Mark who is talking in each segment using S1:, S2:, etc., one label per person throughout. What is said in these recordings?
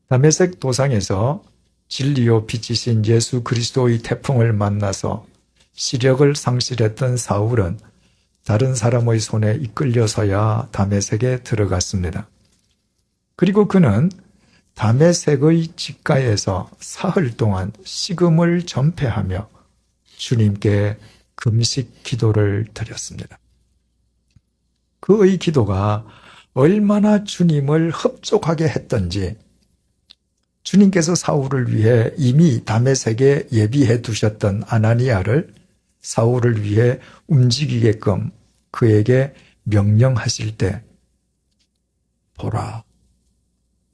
S1: 다메섹 도상에서 진리요 빛이신 예수 그리스도의 태풍을 만나서 시력을 상실했던 사울은 다른 사람의 손에 이끌려서야 다메섹에 들어갔습니다. 그리고 그는 다메섹의 직가에서 사흘 동안 식음을 전폐하며 주님께 금식 기도를 드렸습니다. 그의 기도가 얼마나 주님을 흡족하게 했던지 주님께서 사울을 위해 이미 다메섹에 예비해 두셨던 아나니아를 사울을 위해 움직이게끔 그에게 명령하실 때 보라,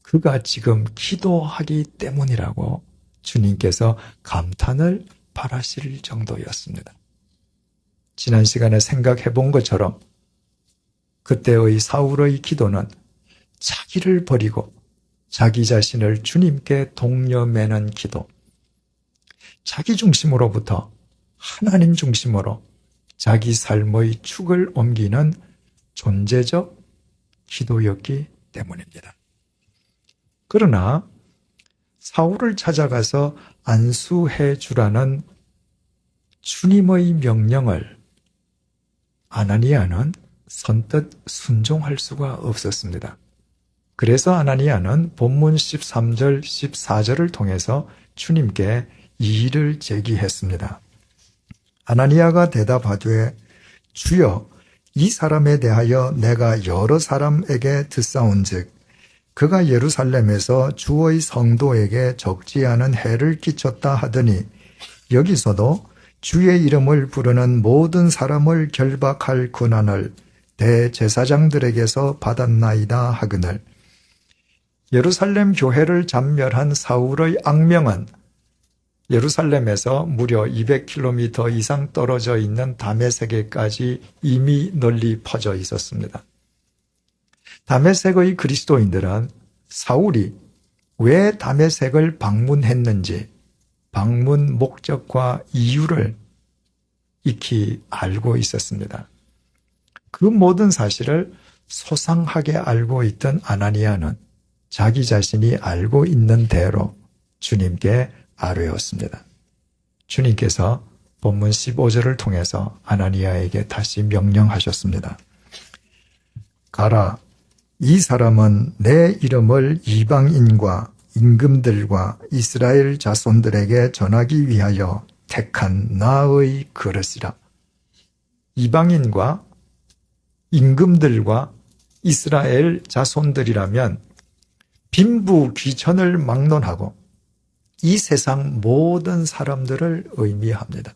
S1: 그가 지금 기도하기 때문이라고 주님께서 감탄을 바라실 정도였습니다. 지난 시간에 생각해 본 것처럼 그때의 사울의 기도는 자기를 버리고 자기 자신을 주님께 독려매는 기도, 자기 중심으로부터 하나님 중심으로 자기 삶의 축을 옮기는 존재적 기도였기 때문입니다. 그러나 사울을 찾아가서 안수해 주라는 주님의 명령을 아나니아는 선뜻 순종할 수가 없었습니다. 그래서 아나니아는 본문 13절, 14절을 통해서 주님께 이의를 제기했습니다. 아나니아가 대답하되 주여, 이 사람에 대하여 내가 여러 사람에게 듣사온즉 그가 예루살렘에서 주의 성도에게 적지 않은 해를 끼쳤다 하더니 여기서도 주의 이름을 부르는 모든 사람을 결박할 권한을 대제사장들에게서 받았나이다 하거늘 예루살렘 교회를 잔멸한 사울의 악명은 예루살렘에서 무려 200km 이상 떨어져 있는 다메섹에까지 이미 널리 퍼져 있었습니다. 다메섹의 그리스도인들은 사울이 왜 다메섹을 방문했는지 방문 목적과 이유를 익히 알고 있었습니다. 그 모든 사실을 소상하게 알고 있던 아나니아는 자기 자신이 알고 있는 대로 주님께 아뢰었습니다. 주님께서 본문 15절을 통해서 아나니아에게 다시 명령하셨습니다. 가라, 이 사람은 내 이름을 이방인과 임금들과 이스라엘 자손들에게 전하기 위하여 택한 나의 그릇이라. 이방인과 임금들과 이스라엘 자손들이라면 빈부 귀천을 막론하고 이 세상 모든 사람들을 의미합니다.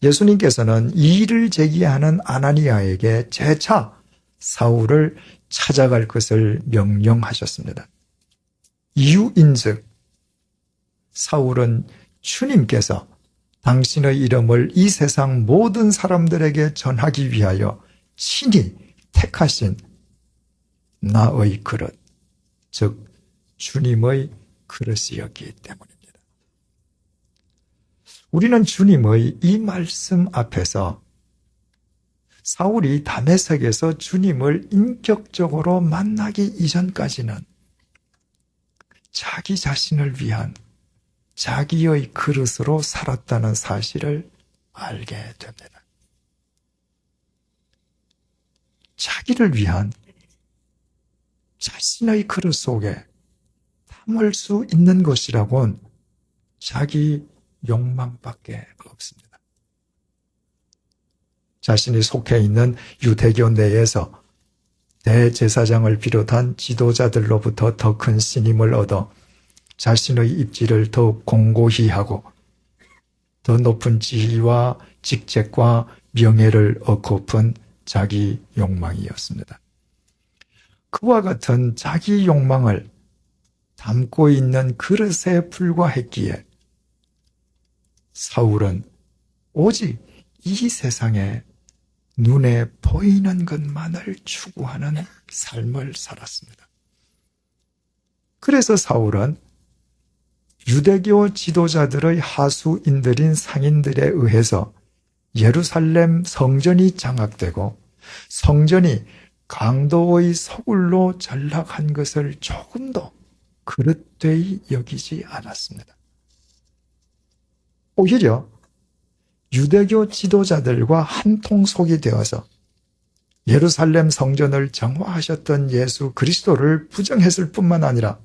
S1: 예수님께서는 이의를 제기하는 아나니아에게 재차 사울을 찾아갈 것을 명령하셨습니다. 이유인즉 사울은 주님께서 당신의 이름을 이 세상 모든 사람들에게 전하기 위하여 친히 택하신 나의 그릇, 즉 주님의 그릇이었기 때문입니다. 우리는 주님의 이 말씀 앞에서 사울이 다메섹에서 주님을 인격적으로 만나기 이전까지는 자기 자신을 위한 자기의 그릇으로 살았다는 사실을 알게 됩니다. 자기를 위한 자신의 그릇 속에 담을 수 있는 것이라곤 자기 욕망밖에 없습니다. 자신이 속해 있는 유대교 내에서 대제사장을 비롯한 지도자들로부터 더 큰 신임을 얻어 자신의 입지를 더욱 공고히 하고 더 높은 지위와 직책과 명예를 얻고픈 자기 욕망이었습니다. 그와 같은 자기 욕망을 담고 있는 그릇에 불과했기에 사울은 오직 이 세상에 눈에 보이는 것만을 추구하는 삶을 살았습니다. 그래서 사울은 유대교 지도자들의 하수인들인 상인들에 의해서 예루살렘 성전이 장악되고 성전이 강도의 소굴로 전락한 것을 조금도 그릇되이 여기지 않았습니다. 오히려 유대교 지도자들과 한통속이 되어서 예루살렘 성전을 정화하셨던 예수 그리스도를 부정했을 뿐만 아니라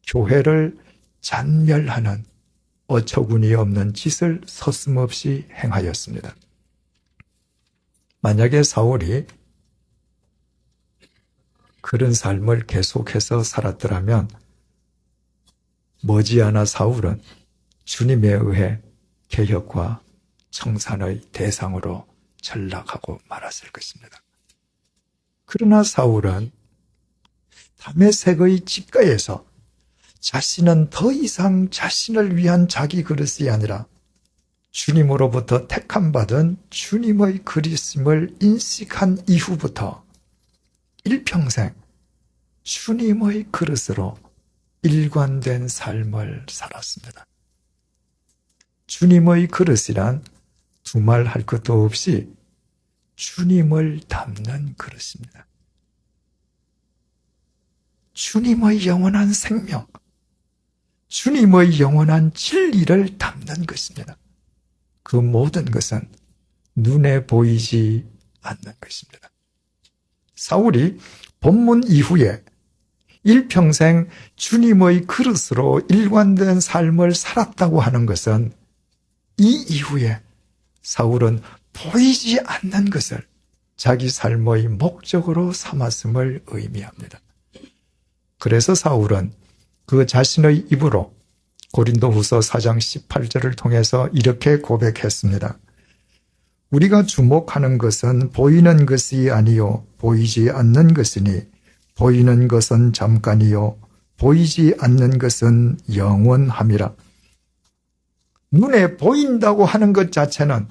S1: 교회를 잔멸하는 어처구니 없는 짓을 서슴없이 행하였습니다. 만약에 사울이 그런 삶을 계속해서 살았더라면 머지않아 사울은 주님에 의해 개혁과 청산의 대상으로 전락하고 말았을 것입니다. 그러나 사울은 다메섹의 집가에서 자신은 더 이상 자신을 위한 자기 그릇이 아니라 주님으로부터 택함받은 주님의 그리스도를 인식한 이후부터 일평생 주님의 그릇으로 일관된 삶을 살았습니다. 주님의 그릇이란 두말할 것도 없이 주님을 담는 그릇입니다. 주님의 영원한 생명, 주님의 영원한 진리를 담는 것입니다. 그 모든 것은 눈에 보이지 않는 것입니다. 사울이 본문 이후에 일평생 주님의 그릇으로 일관된 삶을 살았다고 하는 것은 이 이후에 사울은 보이지 않는 것을 자기 삶의 목적으로 삼았음을 의미합니다. 그래서 사울은 그 자신의 입으로 고린도후서 4장 18절을 통해서 이렇게 고백했습니다. 우리가 주목하는 것은 보이는 것이 아니요 보이지 않는 것이니 보이는 것은 잠깐이요 보이지 않는 것은 영원함이라. 눈에 보인다고 하는 것 자체는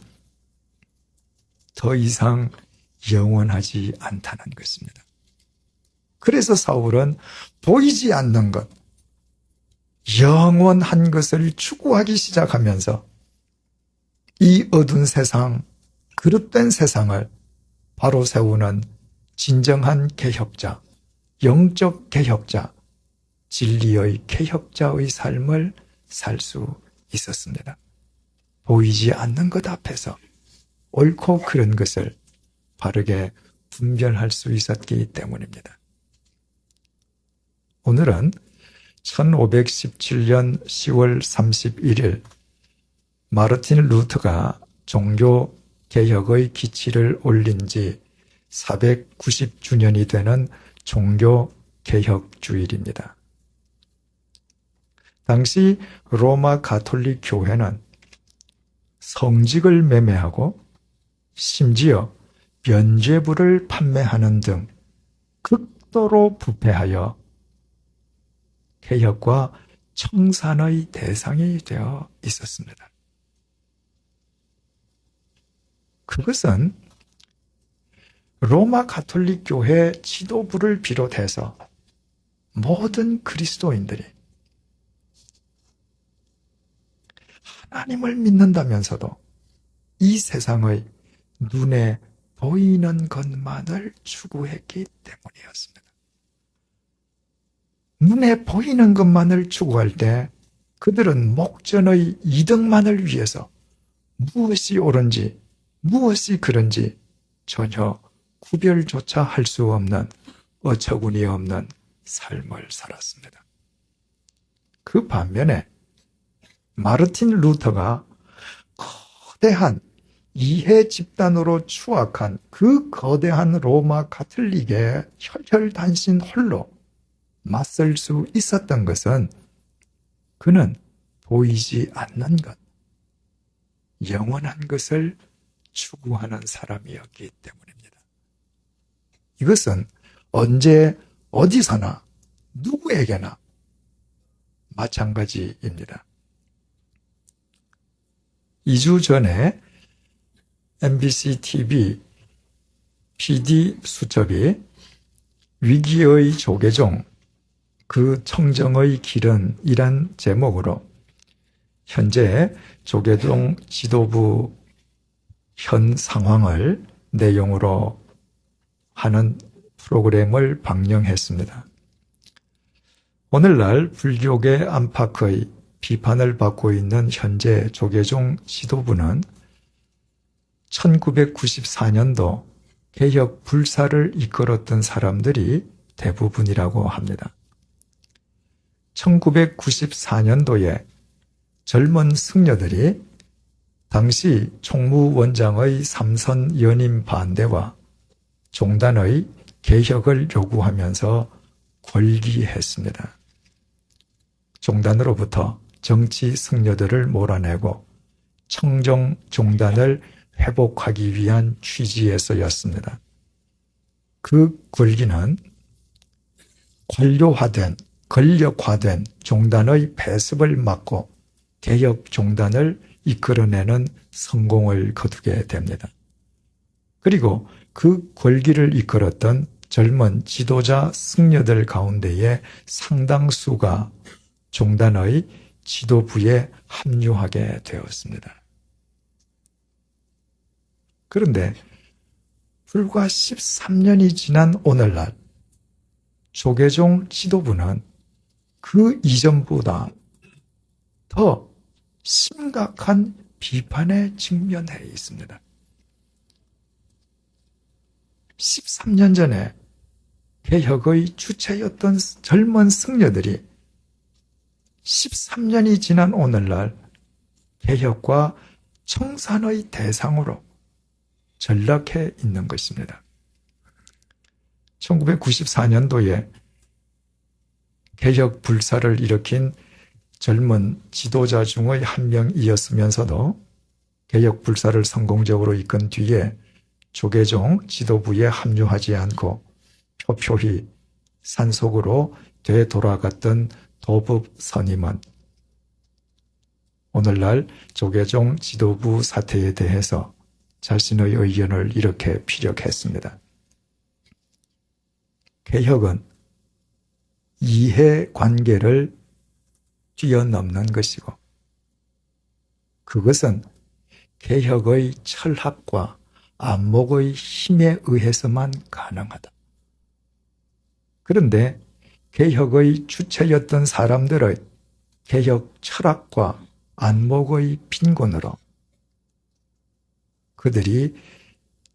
S1: 더 이상 영원하지 않다는 것입니다. 그래서 사울은 보이지 않는 것, 영원한 것을 추구하기 시작하면서 이 어두운 세상, 그릇된 세상을 바로 세우는 진정한 개혁자, 영적 개혁자, 진리의 개혁자의 삶을 살 수 있었습니다. 보이지 않는 것 앞에서 옳고 그른 것을 바르게 분별할 수 있었기 때문입니다. 오늘은 1517년 10월 31일 마르틴 루터가 종교 개혁의 기치를 올린 지 490주년이 되는 종교 개혁 주일입니다. 당시 로마 가톨릭 교회는 성직을 매매하고 심지어 면죄부를 판매하는 등 극도로 부패하여 개혁과 청산의 대상이 되어 있었습니다. 그것은 로마 가톨릭 교회 지도부를 비롯해서 모든 그리스도인들이 하나님을 믿는다면서도 이 세상의 눈에 보이는 것만을 추구했기 때문이었습니다. 눈에 보이는 것만을 추구할 때 그들은 목전의 이득만을 위해서 무엇이 옳은지 무엇이 그른지 전혀 구별조차 할 수 없는 어처구니 없는 삶을 살았습니다. 그 반면에 마르틴 루터가 거대한 이해 집단으로 추악한 그 거대한 로마 가톨릭의 혈혈단신 홀로 맞설 수 있었던 것은 그는 보이지 않는 것, 영원한 것을 추구하는 사람이었기 때문입니다. 이것은 언제 어디서나 누구에게나 마찬가지입니다. 2주 전에 MBC TV PD 수첩이 위기의 조계종, 그 청정의 길은 이란 제목으로 현재 조계종 지도부 현 상황을 내용으로 하는 프로그램을 방영했습니다. 오늘날 불교계 안팎의 비판을 받고 있는 현재 조계종 지도부는 1994년도 개혁 불사를 이끌었던 사람들이 대부분이라고 합니다. 1994년도에 젊은 승려들이 당시 총무원장의 삼선 연임 반대와 종단의 개혁을 요구하면서 골기했습니다. 종단으로부터 정치 승려들을 몰아내고 청정 종단을 회복하기 위한 취지에서였습니다. 그 골기는 권력화된 종단의 배습을 막고 개혁 종단을 이끌어내는 성공을 거두게 됩니다. 그리고 그 골기를 이끌었던 젊은 지도자 승려들 가운데에 상당수가 종단의 지도부에 합류하게 되었습니다. 그런데 불과 13년이 지난 오늘날 조계종 지도부는 그 이전보다 더 심각한 비판에 직면해 있습니다. 13년 전에 개혁의 주체였던 젊은 승려들이 13년이 지난 오늘날 개혁과 청산의 대상으로 전락해 있는 것입니다. 1994년도에 개혁 불사를 일으킨 젊은 지도자 중의 한 명이었으면서도 개혁 불사를 성공적으로 이끈 뒤에 조계종 지도부에 합류하지 않고 표표히 산속으로 되돌아갔던 도법 선임은 오늘날 조계종 지도부 사태에 대해서 자신의 의견을 이렇게 피력했습니다. 개혁은 이해관계를 뛰어넘는 것이고 그것은 개혁의 철학과 안목의 힘에 의해서만 가능하다. 그런데 개혁의 주체였던 사람들의 개혁 철학과 안목의 빈곤으로 그들이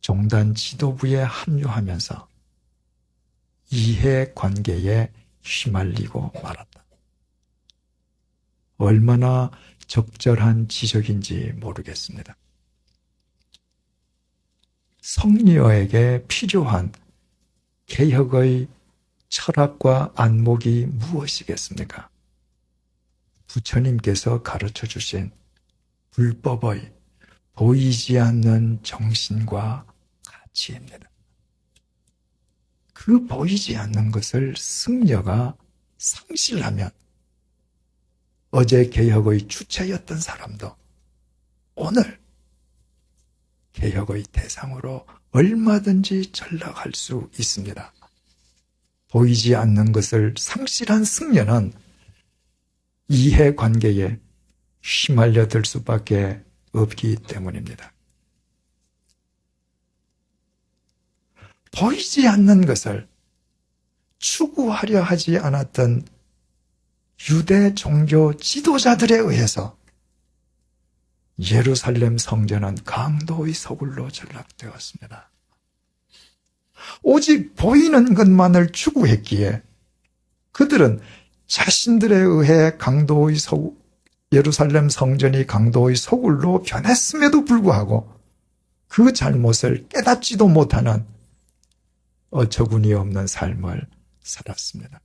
S1: 종단 지도부에 합류하면서 이해관계에 휘말리고 말았다. 얼마나 적절한 지적인지 모르겠습니다. 성리어에게 필요한 개혁의 철학과 안목이 무엇이겠습니까? 부처님께서 가르쳐 주신 불법의 보이지 않는 정신과 가치입니다. 그 보이지 않는 것을 승려가 상실하면 어제 개혁의 주체였던 사람도 오늘 개혁의 대상으로 얼마든지 전락할 수 있습니다. 보이지 않는 것을 상실한 승려는 이해관계에 휘말려들 수밖에 없기 때문입니다. 보이지 않는 것을 추구하려 하지 않았던 유대 종교 지도자들에 의해서 예루살렘 성전은 강도의 소굴로 전락되었습니다. 오직 보이는 것만을 추구했기에 그들은 자신들에 의해 예루살렘 성전이 강도의 소굴로 변했음에도 불구하고 그 잘못을 깨닫지도 못하는 어처구니 없는 삶을 살았습니다.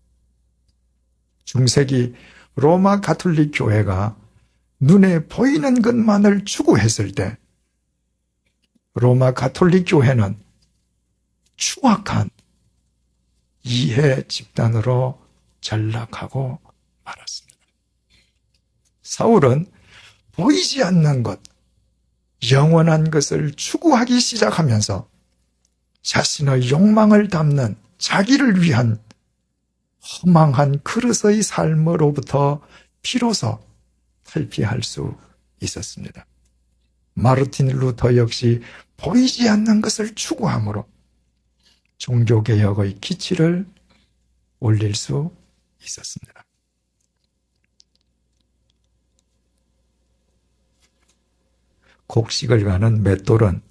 S1: 중세기 로마 가톨릭 교회가 눈에 보이는 것만을 추구했을 때 로마 가톨릭 교회는 추악한 이해 집단으로 전락하고 말았습니다. 사울은 보이지 않는 것, 영원한 것을 추구하기 시작하면서 자신의 욕망을 담는 자기를 위한 허망한 그릇의 삶으로부터 비로소 탈피할 수 있었습니다. 마르틴 루터 역시 보이지 않는 것을 추구함으로 종교개혁의 기치를 올릴 수 있었습니다. 곡식을 가는 맷돌은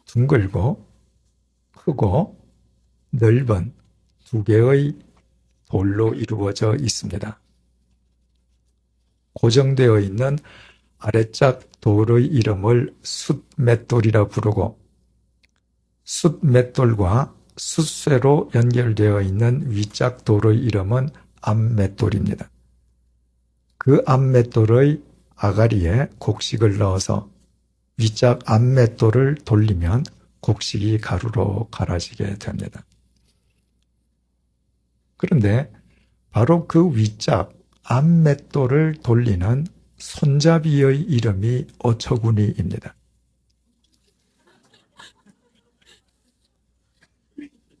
S1: 둥글고 크고 넓은 두 개의 돌로 이루어져 있습니다. 고정되어 있는 아래짝 돌의 이름을 숫맷돌이라 부르고, 숫맷돌과 숫쇠로 연결되어 있는 위짝 돌의 이름은 앞맷돌입니다. 그 앞맷돌의 아가리에 곡식을 넣어서 위짝 앞맷돌을 돌리면 곡식이 가루로 갈아지게 됩니다. 그런데 바로 그 위짝 앞맷돌을 돌리는 손잡이의 이름이 어처구니입니다.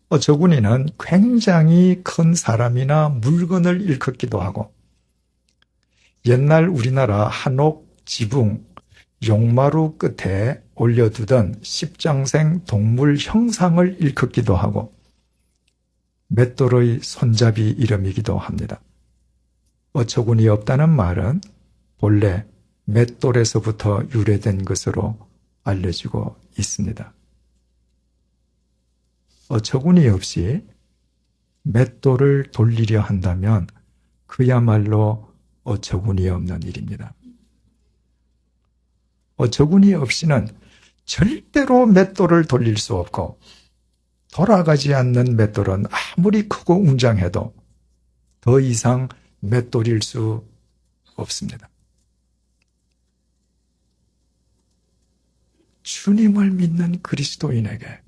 S1: 어처구니는 굉장히 큰 사람이나 물건을 일컫기도 하고, 옛날 우리나라 한옥 지붕 용마루 끝에 올려두던 십장생 동물 형상을 일컫기도 하고, 맷돌의 손잡이 이름이기도 합니다. 어처구니 없다는 말은 본래 맷돌에서부터 유래된 것으로 알려지고 있습니다. 어처구니 없이 맷돌을 돌리려 한다면 그야말로 어처구니 없는 일입니다. 어처구니 없이는 절대로 맷돌을 돌릴 수 없고, 돌아가지 않는 맷돌은 아무리 크고 웅장해도 더 이상 맷돌일 수 없습니다. 주님을 믿는 그리스도인에게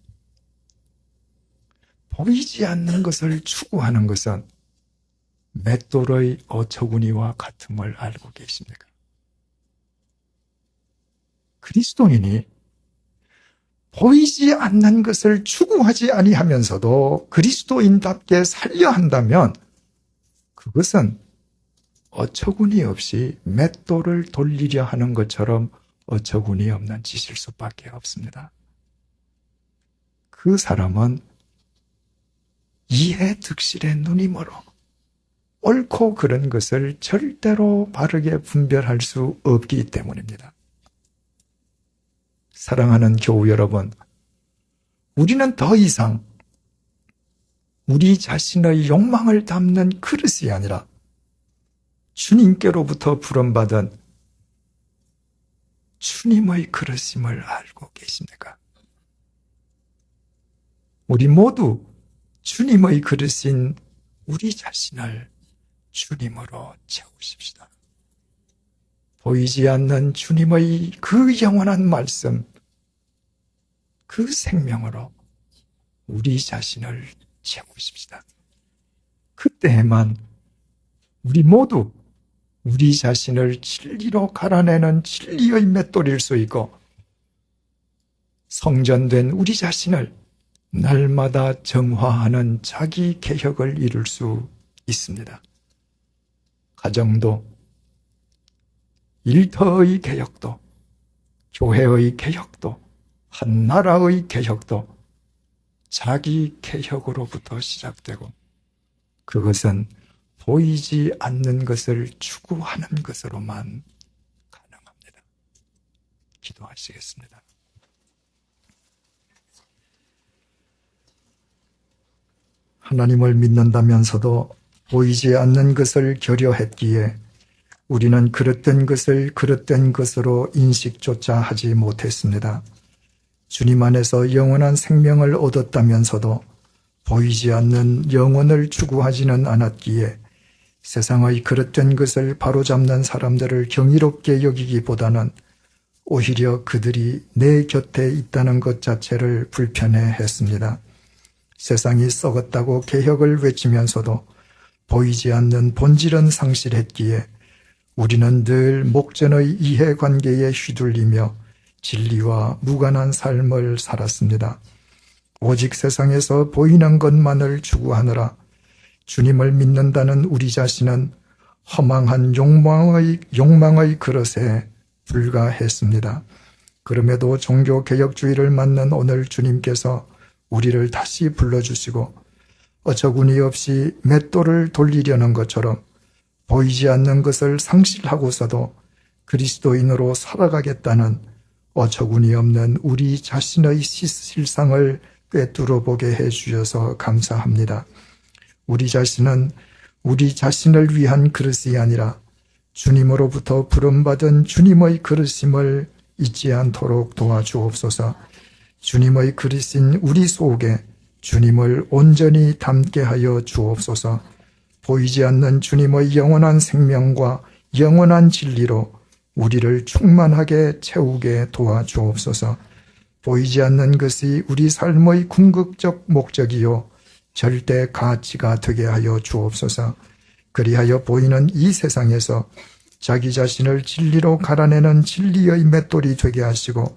S1: 보이지 않는 것을 추구하는 것은 맷돌의 어처구니와 같음을 알고 계십니까? 그리스도인이 보이지 않는 것을 추구하지 아니하면서도 그리스도인답게 살려 한다면 그것은 어처구니 없이 맷돌을 돌리려 하는 것처럼 어처구니 없는 짓일 수밖에 없습니다. 그 사람은 이해 득실의 눈이 멀어 옳고 그른 것을 절대로 바르게 분별할 수 없기 때문입니다. 사랑하는 교우 여러분, 우리는 더 이상 우리 자신의 욕망을 담는 그릇이 아니라 주님께로부터 부름받은 주님의 그릇임을 알고 계십니까? 우리 모두 주님의 그릇인 우리 자신을 주님으로 채우십시다. 보이지 않는 주님의 그 영원한 말씀, 그 생명으로 우리 자신을 채우십시다. 그때에만 우리 모두 우리 자신을 진리로 갈아내는 진리의 맷돌일 수 있고, 성전된 우리 자신을 날마다 정화하는 자기 개혁을 이룰 수 있습니다. 가정도, 일터의 개혁도, 교회의 개혁도, 한 나라의 개혁도 자기 개혁으로부터 시작되고, 그것은 보이지 않는 것을 추구하는 것으로만 가능합니다. 기도하시겠습니다. 하나님을 믿는다면서도 보이지 않는 것을 결여했기에 우리는 그릇된 것을 그릇된 것으로 인식조차 하지 못했습니다. 주님 안에서 영원한 생명을 얻었다면서도 보이지 않는 영혼을 추구하지는 않았기에 세상의 그릇된 것을 바로잡는 사람들을 경이롭게 여기기보다는 오히려 그들이 내 곁에 있다는 것 자체를 불편해했습니다. 세상이 썩었다고 개혁을 외치면서도 보이지 않는 본질은 상실했기에 우리는 늘 목전의 이해관계에 휘둘리며 진리와 무관한 삶을 살았습니다. 오직 세상에서 보이는 것만을 추구하느라 주님을 믿는다는 우리 자신은 허망한 욕망의 그릇에 불과했습니다. 그럼에도 종교개혁주의를 맞는 오늘 주님께서 우리를 다시 불러주시고 어처구니 없이 맷돌을 돌리려는 것처럼 보이지 않는 것을 상실하고서도 그리스도인으로 살아가겠다는 어처구니 없는 우리 자신의 실상을 꿰뚫어 보게 해 주셔서 감사합니다. 우리 자신은 우리 자신을 위한 그릇이 아니라 주님으로부터 부름받은 주님의 그릇임을 잊지 않도록 도와주옵소서. 주님의 그릇인 우리 속에 주님을 온전히 담게 하여 주옵소서. 보이지 않는 주님의 영원한 생명과 영원한 진리로 우리를 충만하게 채우게 도와주옵소서. 보이지 않는 것이 우리 삶의 궁극적 목적이요 절대 가치가 되게 하여 주옵소서. 그리하여 보이는 이 세상에서 자기 자신을 진리로 갈아내는 진리의 맷돌이 되게 하시고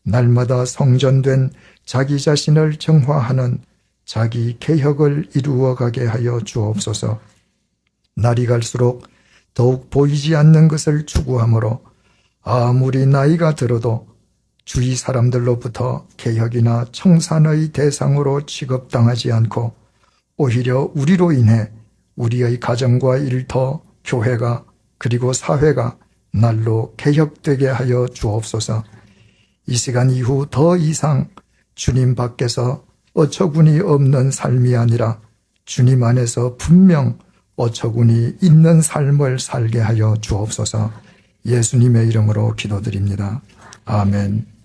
S1: 날마다 성전된 자기 자신을 정화하는 자기 개혁을 이루어가게 하여 주옵소서. 날이 갈수록 더욱 보이지 않는 것을 추구하므로 아무리 나이가 들어도 주위 사람들로부터 개혁이나 청산의 대상으로 취급당하지 않고 오히려 우리로 인해 우리의 가정과 일터, 교회가 그리고 사회가 날로 개혁되게 하여 주옵소서. 이 시간 이후 더 이상 주님 밖에서 어처구니 없는 삶이 아니라 주님 안에서 분명 어처구니 있는 삶을 살게 하여 주옵소서. 예수님의 이름으로 기도드립니다. 아멘.